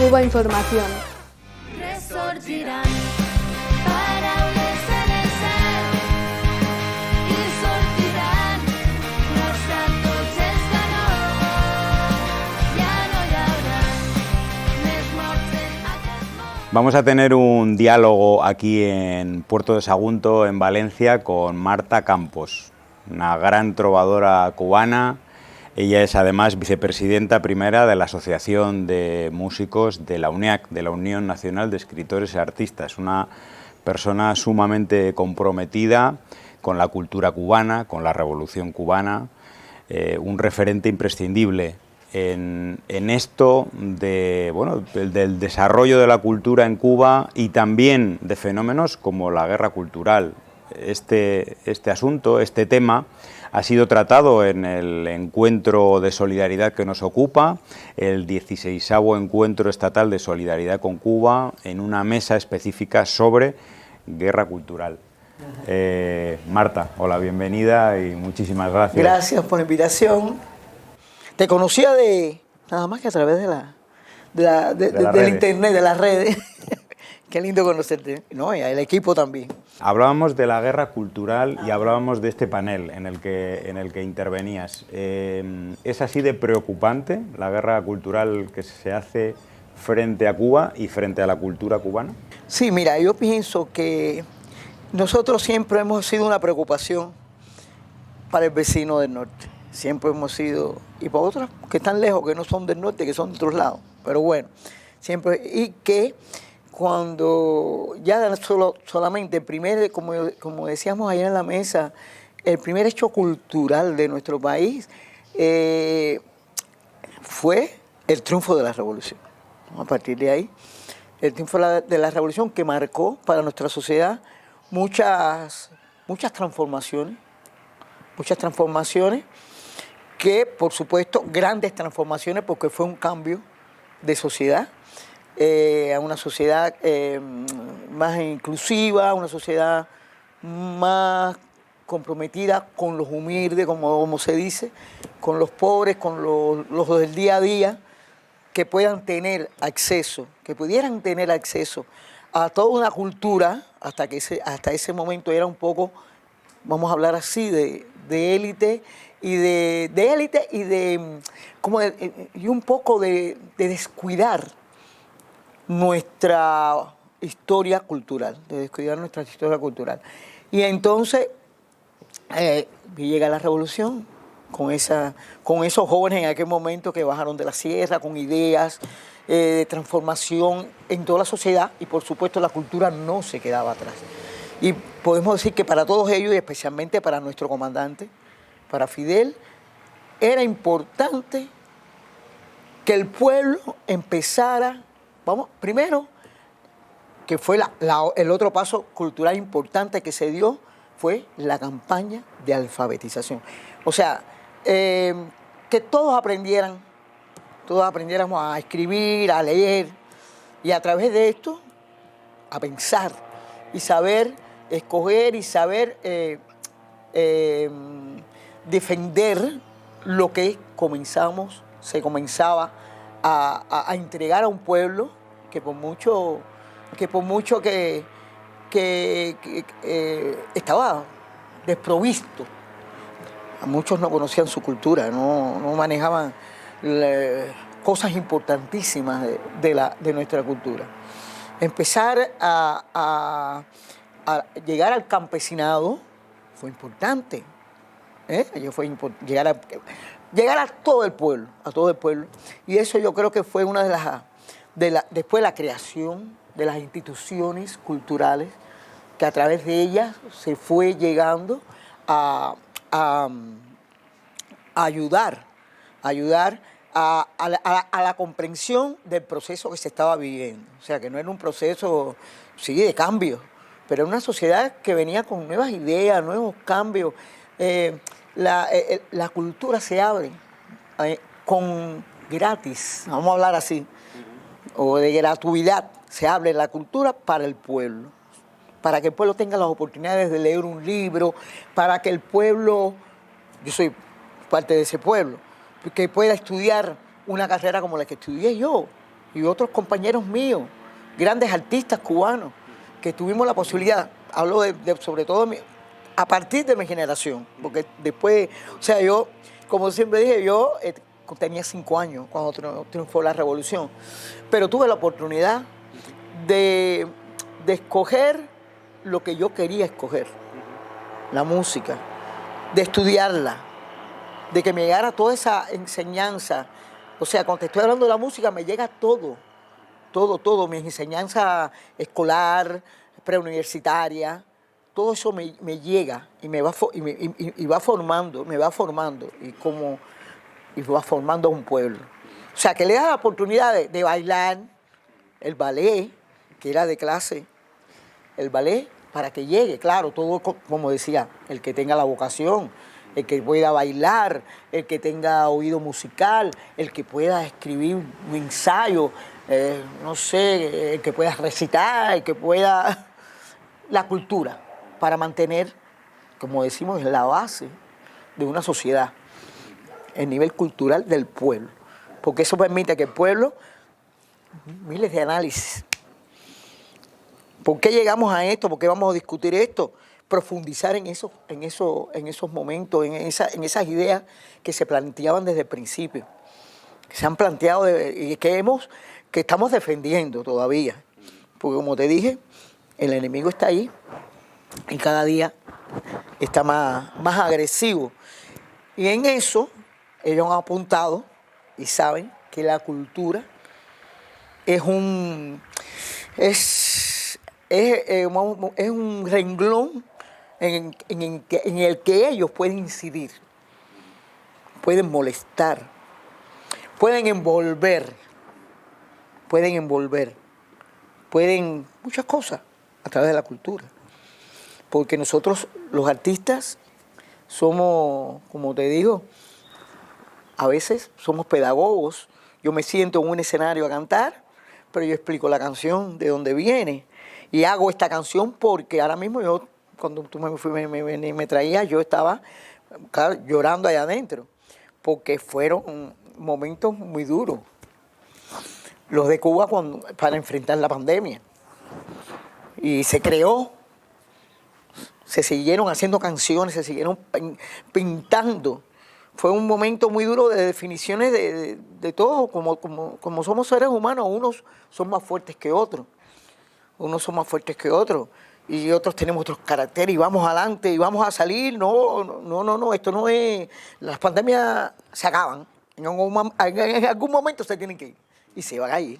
Cuba Información. Resorgirán para unirse en el ser y sortirán los santos ya no habrá les morten a Vamos a tener un diálogo aquí en Puerto de Sagunto, en Valencia, con Marta Campos, una gran trovadora cubana. Ella es además vicepresidenta primera de la Asociación de Músicos de la UNEAC, de la Unión Nacional de Escritores y Artistas, una persona sumamente comprometida con la cultura cubana, con la Revolución cubana, un referente imprescindible en esto del desarrollo de la cultura en Cuba y también de fenómenos como la guerra cultural. Este asunto, este tema, ha sido tratado en el encuentro de solidaridad que nos ocupa, el 16º Encuentro Estatal de Solidaridad con Cuba, en una mesa específica sobre guerra cultural. Marta, hola, bienvenida y muchísimas gracias. Gracias por la invitación. Te conocía nada más que a través del internet, de las redes. Qué lindo conocerte, ¿no? Y el equipo también. Hablábamos de la guerra cultural y hablábamos de este panel en el que intervenías. ¿Es así de preocupante la guerra cultural que se hace frente a Cuba y frente a la cultura cubana? Sí, mira, yo pienso que nosotros siempre hemos sido una preocupación para el vecino del norte. Siempre hemos sido, y para otros que están lejos, que no son del norte, que son de otros lados. Pero bueno, siempre, y que cuando ya solamente el primer, como decíamos ayer en la mesa, el primer hecho cultural de nuestro país fue el triunfo de la revolución. A partir de ahí, el triunfo de la revolución que marcó para nuestra sociedad muchas transformaciones, que por supuesto grandes transformaciones porque fue un cambio de sociedad, a una sociedad más inclusiva, una sociedad más comprometida con los humildes, como se dice, con los pobres, con los del día a día, que pudieran tener acceso a toda una cultura, hasta ese momento era un poco, vamos a hablar así, de élite, y un poco de descuidar nuestra historia cultural, Y entonces llega la revolución con esos jóvenes en aquel momento que bajaron de la sierra con ideas de transformación en toda la sociedad, y por supuesto la cultura no se quedaba atrás. Y podemos decir que para todos ellos, y especialmente para nuestro comandante, para Fidel, era importante que el pueblo empezara, primero, que fue el otro paso cultural importante que se dio, fue la campaña de alfabetización. O sea, que todos aprendiéramos a escribir, a leer, y a través de esto, a pensar y saber escoger y saber defender lo que se comenzaba a entregar a un pueblo que por mucho que estaba desprovisto. Muchos no conocían su cultura, no manejaban cosas importantísimas de nuestra cultura. Empezar a llegar al campesinado fue importante. Llegar a todo el pueblo, y eso yo creo que fue una después la creación de las instituciones culturales, que a través de ellas se fue llegando a ayudar a la comprensión del proceso que se estaba viviendo. O sea, que no era un proceso, sí, de cambio, pero era una sociedad que venía con nuevas ideas, nuevos cambios. La cultura se abre con gratis, vamos a hablar así, o de gratuidad. Se abre la cultura para el pueblo, para que el pueblo tenga las oportunidades de leer un libro, para que el pueblo, yo soy parte de ese pueblo, que pueda estudiar una carrera como la que estudié yo, y otros compañeros míos, grandes artistas cubanos, que tuvimos la posibilidad, hablo sobre todo a partir de mi generación, porque después, o sea, yo, como siempre dije, yo tenía 5 años cuando triunfó la revolución, pero tuve la oportunidad de escoger lo que yo quería escoger, la música, de estudiarla, de que me llegara toda esa enseñanza. O sea, cuando te estoy hablando de la música, me llega todo, mi enseñanza escolar, preuniversitaria, todo eso me llega y me va, y va formando, y va formando un pueblo. O sea, que le da la oportunidad de bailar el ballet, que era de clase, el ballet, para que llegue, claro, todo como decía, el que tenga la vocación, el que pueda bailar, el que tenga oído musical, el que pueda escribir un ensayo, no sé, el que pueda recitar, el que pueda... La cultura, para mantener, como decimos, la base de una sociedad, el nivel cultural del pueblo, porque eso permite que el pueblo, miles de análisis. ¿Por qué llegamos a esto? ¿Por qué vamos a discutir esto? Profundizar en esos momentos, en esas ideas que se planteaban desde el principio, que se han planteado y que estamos defendiendo todavía. Porque como te dije, el enemigo está ahí y cada día está más agresivo. Y en eso ellos han apuntado y saben que la cultura es un renglón en el que ellos pueden incidir, pueden molestar, pueden envolver, muchas cosas a través de la cultura. Porque nosotros, los artistas, somos, como te digo, a veces somos pedagogos. Yo me siento en un escenario a cantar, pero yo explico la canción, de dónde viene. Y hago esta canción porque ahora mismo yo, cuando tú me traías, yo estaba, claro, llorando allá adentro, porque fueron momentos muy duros. Los de Cuba para enfrentar la pandemia. Y se creó, se siguieron haciendo canciones, se siguieron pintando. Fue un momento muy duro de definiciones de todo, como somos seres humanos, unos son más fuertes que otros. Y otros tenemos otros caracteres y vamos adelante y vamos a salir. No, esto no es... Las pandemias se acaban. En algún momento se tienen que ir. Y se van a ir,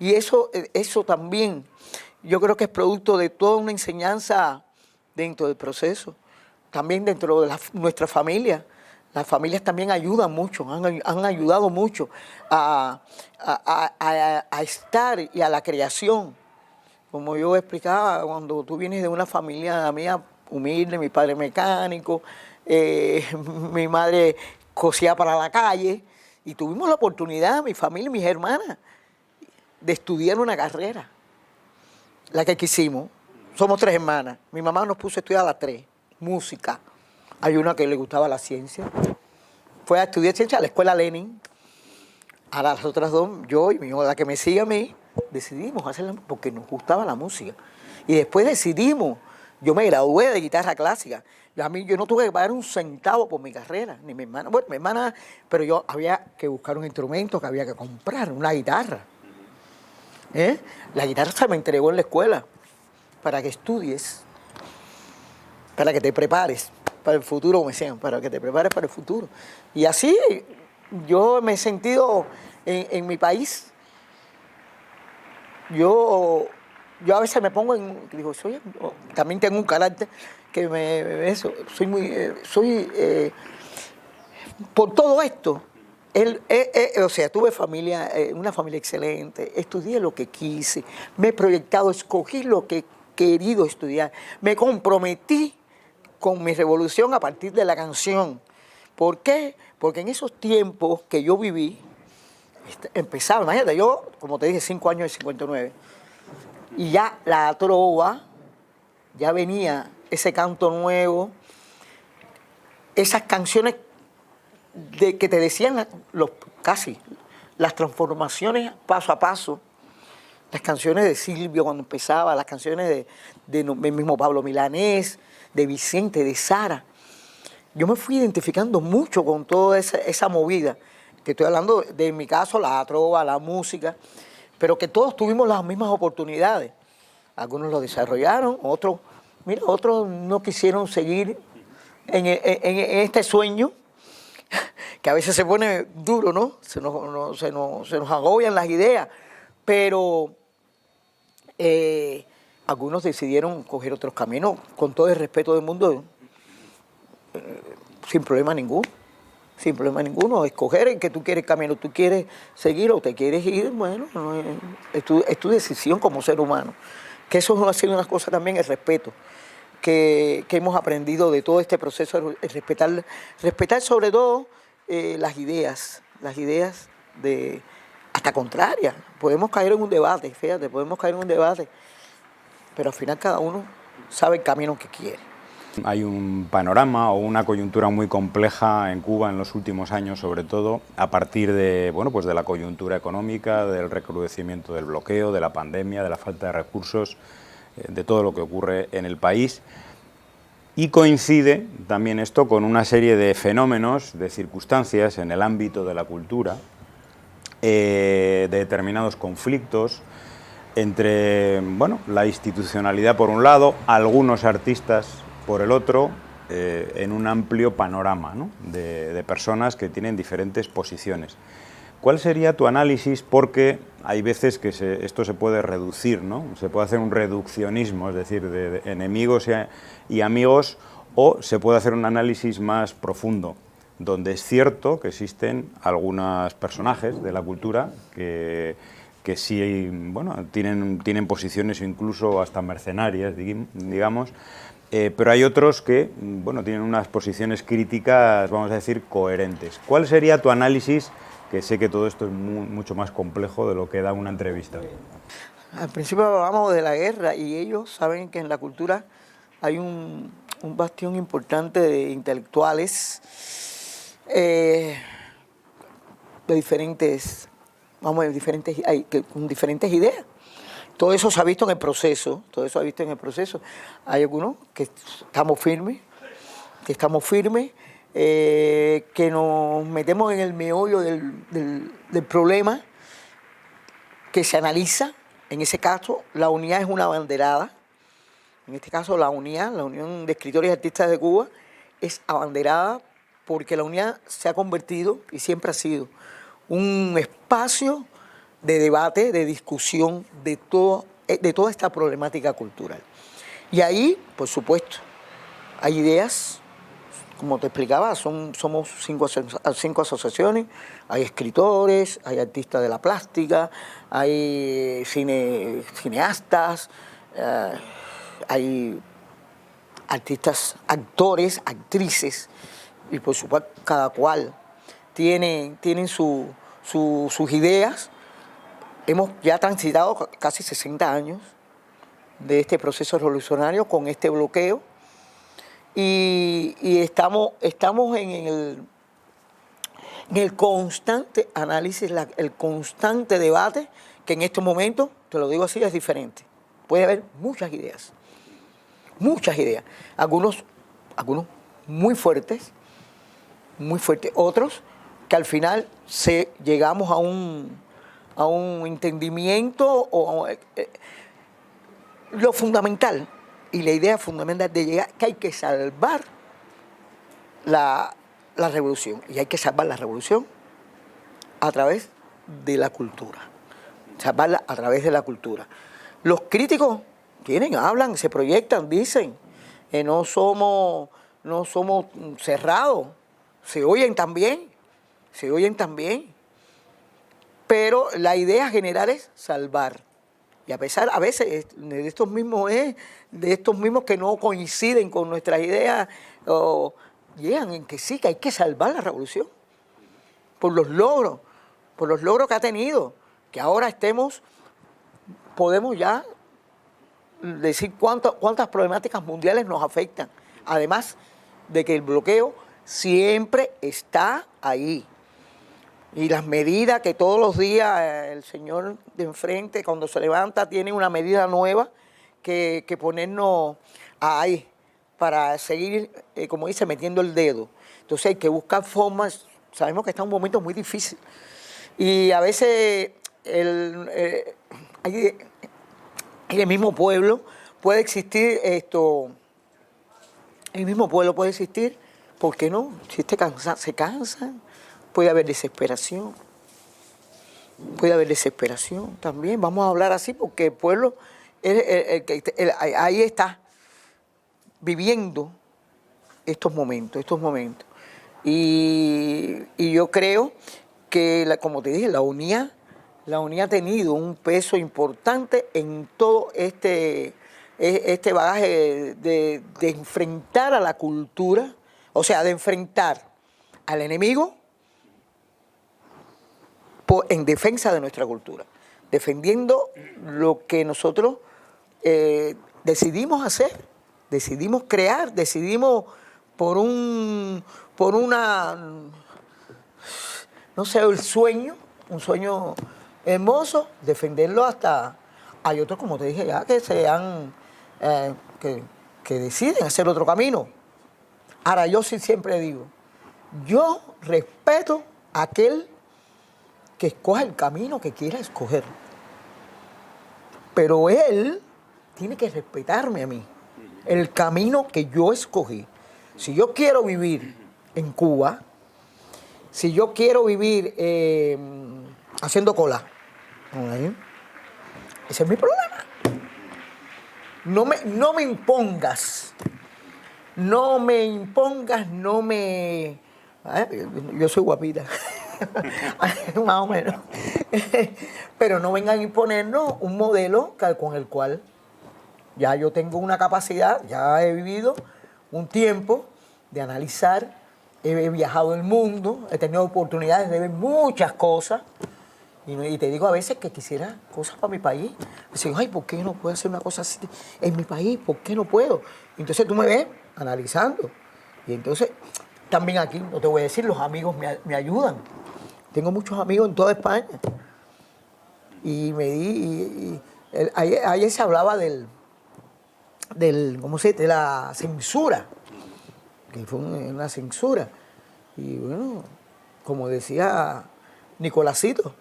Y eso también, yo creo que es producto de toda una enseñanza dentro del proceso. También dentro de nuestra familia. Las familias también ayudan mucho, han ayudado mucho a estar y a la creación. Como yo explicaba, cuando tú vienes de una familia mía humilde, mi padre mecánico, mi madre cosía para la calle, y tuvimos la oportunidad, mi familia y mis hermanas, de estudiar una carrera, la que quisimos. Somos 3 hermanas. Mi mamá nos puso a estudiar a las 3, música. Hay una que le gustaba la ciencia. Fue a estudiar ciencia a la escuela Lenin. A las otras 2, yo y la que me sigue a mí, decidimos hacerla porque nos gustaba la música. Y después decidimos, yo me gradué de guitarra clásica. Yo no tuve que pagar un centavo por mi carrera, ni mi hermana. Bueno, mi hermana, pero yo había que buscar un instrumento, que había que comprar, una guitarra. La guitarra se me entregó en la escuela para que estudies, para que te prepares para el futuro, como decían, para que te prepares para el futuro. Y así yo me he sentido en mi país. Yo a veces me pongo digo, también tengo un carácter que por todo esto, o sea, tuve familia, una familia excelente, estudié lo que quise, me he proyectado, escogí lo que he querido estudiar, me comprometí con mi revolución a partir de la canción. ¿Por qué? Porque en esos tiempos que yo viví, empezaba, imagínate, yo, como te dije, 5 años de 59, y ya la trova, ya venía ese canto nuevo, esas canciones que te decían las transformaciones paso a paso, las canciones de Silvio cuando empezaba, las canciones del mismo Pablo Milanés, de Vicente, de Sara. Yo me fui identificando mucho con toda esa movida, que estoy hablando de, en mi caso, la trova, la música, pero que todos tuvimos las mismas oportunidades. Algunos lo desarrollaron, otros no quisieron seguir en este sueño, que a veces se pone duro, ¿no? Se nos agobian las ideas, pero algunos decidieron coger otros caminos, con todo el respeto del mundo, sin problema ninguno, escoger en que tú quieres camino, tú quieres seguir o te quieres ir, bueno, es tu decisión como ser humano. Que eso ha sido una cosa también, el respeto, que hemos aprendido de todo este proceso, respetar sobre todo las ideas de hasta contrarias. Podemos caer en un debate, fíjate, pero al final cada uno sabe el camino que quiere. Hay un panorama o una coyuntura muy compleja en Cuba en los últimos años, sobre todo a partir de, bueno, pues de la coyuntura económica, del recrudecimiento del bloqueo, de la pandemia, de la falta de recursos, de todo lo que ocurre en el país. Y coincide también esto con una serie de fenómenos, de circunstancias en el ámbito de la cultura, de determinados conflictos entre, bueno, la institucionalidad por un lado, algunos artistas por el otro, en un amplio panorama, ¿no?, de personas que tienen diferentes posiciones. ¿Cuál sería tu análisis? Porque hay veces que esto se puede reducir, ¿no? Se puede hacer un reduccionismo, es decir, de enemigos y amigos, o se puede hacer un análisis más profundo, donde es cierto que existen algunos personajes de la cultura que sí, bueno, tienen posiciones incluso hasta mercenarias, digamos, pero hay otros que, bueno, tienen unas posiciones críticas, vamos a decir, coherentes. ¿Cuál sería tu análisis? Que sé que todo esto es mucho más complejo de lo que da una entrevista. Al principio hablábamos de la guerra y ellos saben que en la cultura hay un bastión importante de intelectuales de diferentes, con diferentes ideas. Todo eso se ha visto en el proceso, Hay algunos que estamos firmes, que nos metemos en el meollo del problema, que se analiza. En ese caso, la unidad es una abanderada. En este caso, la Unión de Escritores y Artistas de Cuba, es abanderada porque la unidad se ha convertido, y siempre ha sido, un espacio de debate, de discusión de toda esta problemática cultural. Y ahí, por supuesto, hay ideas, como te explicaba, somos cinco asociaciones, hay escritores, hay artistas de la plástica, hay cineastas, hay artistas, actores, actrices, y por supuesto cada cual tienen sus ideas. Hemos ya transitado casi 60 años de este proceso revolucionario con este bloqueo y estamos en el constante análisis, el constante debate, que en estos momentos, te lo digo así, es diferente. Puede haber muchas ideas, algunos muy fuertes, otros que al final llegamos a un entendimiento lo fundamental y la idea fundamental de llegar que hay que salvar la revolución, y hay que salvar la revolución a través de la cultura, salvarla a través de la cultura. Los críticos hablan, se proyectan, dicen, no somos cerrados, se oyen también, pero la idea general es salvar. Y a veces de estos mismos que no coinciden con nuestras ideas, llegan en que sí, que hay que salvar la revolución por los logros que ha tenido, que ahora podemos ya decir cuántas problemáticas mundiales nos afectan, además de que el bloqueo siempre está ahí. Y las medidas que todos los días el señor de enfrente, cuando se levanta, tiene una medida nueva que ponernos ahí para seguir, como dice, metiendo el dedo. Entonces hay que buscar formas. Sabemos que está un momento muy difícil. Y a veces en el mismo pueblo puede existir el mismo pueblo puede existir, ¿por qué no? Si se cansan, puede haber desesperación. Puede haber desesperación también. Vamos a hablar así porque el pueblo ahí está viviendo estos momentos. Y yo creo que, como te dije, la UNIA ha tenido un peso importante en todo este bagaje de enfrentar a la cultura, o sea, de enfrentar al enemigo en defensa de nuestra cultura, defendiendo lo que nosotros decidimos hacer, decidimos crear, decidimos por una, no sé, un sueño hermoso, defenderlo hasta, hay otros, como te dije ya, que deciden hacer otro camino. Ahora, yo sí siempre digo, yo respeto a aquel que escoja el camino que quiera escoger, pero él tiene que respetarme a mí, el camino que yo escogí. Si yo quiero vivir en Cuba, si yo quiero vivir haciendo cola, ese es mi problema. No me impongas. Yo soy guapita, más o menos. Pero no vengan a imponernos un modelo con el cual ya yo tengo una capacidad, ya he vivido un tiempo de analizar, he viajado el mundo, he tenido oportunidades de ver muchas cosas. Y te digo a veces que quisiera cosas para mi país. Digo, ay, ¿por qué no puedo hacer una cosa así en mi país? ¿Por qué no puedo? Entonces tú me ves analizando. Y entonces, también aquí, no te voy a decir, los amigos me ayudan. Tengo muchos amigos en toda España. Ayer se hablaba de la censura. Que fue una censura. Y bueno, como decía Nicolásito,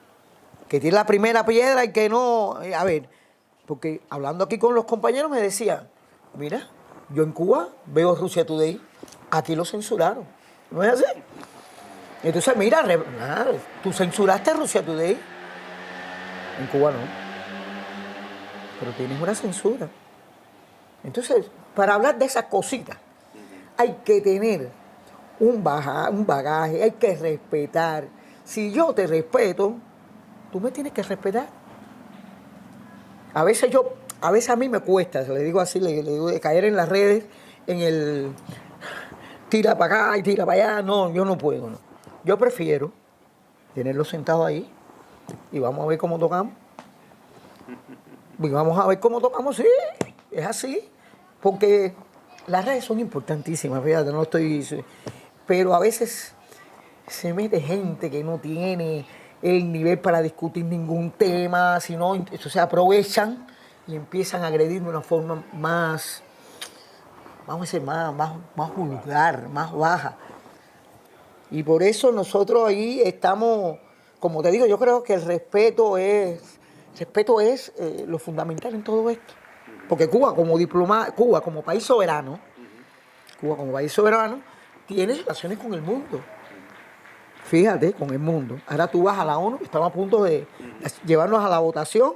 que tiene la primera piedra y que no... A ver, porque hablando aquí con los compañeros me decían, mira, yo en Cuba veo Russia Today, aquí lo censuraron, ¿no es así? Entonces, mira, tú censuraste Russia Today, en Cuba no, pero tienes una censura. Entonces, para hablar de esas cositas, hay que tener un bagaje, hay que respetar. Si yo te respeto, tú me tienes que respetar. A veces a mí me cuesta, le digo así, le digo de caer en las redes, en el tira para acá y tira para allá. No, yo no puedo. No. Yo prefiero tenerlo sentado ahí y vamos a ver cómo tocamos. Y vamos a ver cómo tocamos, sí, es así. Porque las redes son importantísimas, fíjate, no estoy... Pero a veces se mete gente que no tiene el nivel para discutir ningún tema, sino entonces se aprovechan y empiezan a agredir de una forma más, vamos a decir, más vulgar, más baja. Y por eso nosotros ahí estamos, como te digo, yo creo que el respeto es lo fundamental en todo esto. Porque Cuba como país soberano, tiene relaciones con el mundo. Fíjate, con el mundo. Ahora tú vas a la ONU, estamos a punto de llevarnos a la votación.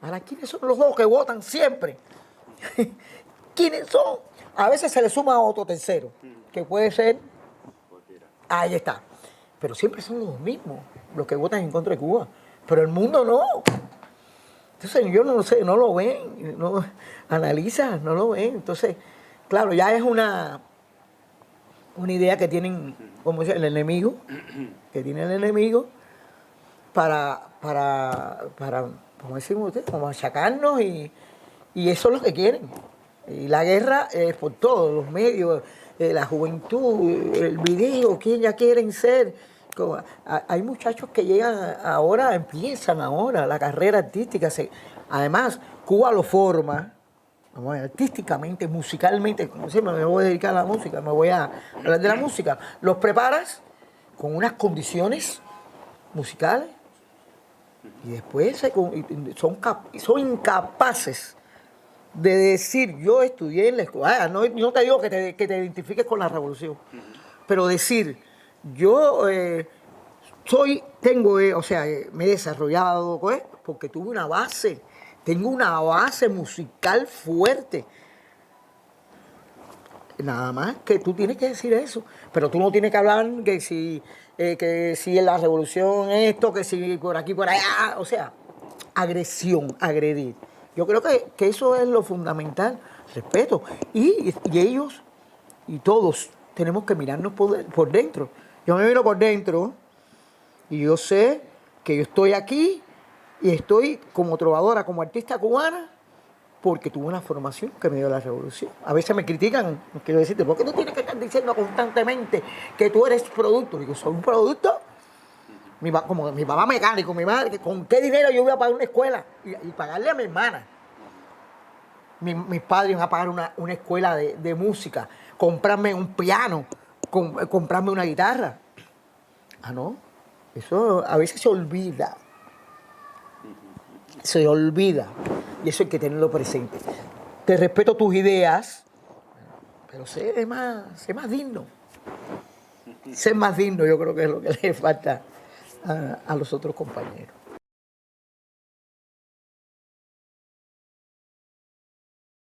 Ahora, ¿quiénes son los dos que votan siempre? ¿Quiénes son? A veces se le suma a otro tercero, que puede ser... Ahí está. Pero siempre son los mismos, los que votan en contra de Cuba. Pero el mundo no. Entonces, yo no lo sé, no lo ven, no analizan, no lo ven. Entonces, claro, ya es una idea que tienen, como dice, el enemigo, para como decimos ustedes, como achacarnos y eso es lo que quieren. Y la guerra es por todos los medios, la juventud, el video, quién ya quieren ser. Hay muchachos que llegan ahora, empiezan ahora la carrera artística. Además, Cuba lo forma, vamos a ver, artísticamente, musicalmente. Como siempre, me voy a dedicar a la música, me voy a hablar de la música. Los preparas con unas condiciones musicales y después son incapaces de decir, yo estudié en la escuela. No te digo que te identifiques con la revolución, pero decir, yo me he desarrollado, pues, porque tuve una base, tengo una base musical fuerte. Nada más que tú tienes que decir eso, pero tú no tienes que hablar que si en la revolución esto, que si por aquí, por allá, o sea, agresión, agredir. Yo creo que eso es lo fundamental, respeto. Y ellos y todos tenemos que mirarnos por dentro. Yo me miro por dentro y yo sé que yo estoy aquí y estoy como trovadora, como artista cubana, porque tuve una formación que me dio la revolución. A veces me critican, no quiero decirte, ¿por qué tú tienes que estar diciendo constantemente que tú eres producto? Digo, soy un producto. Como mi papá mecánico, mi madre, ¿con qué dinero yo voy a pagar una escuela? Y pagarle a mi hermana. Mis padres iban a pagar una escuela de música, comprarme un piano, comprarme una guitarra. No, eso a veces se olvida. Se olvida. Y eso hay que tenerlo presente. Te respeto tus ideas, pero sé más digno. Ser más digno, yo creo que es lo que le falta a los otros compañeros.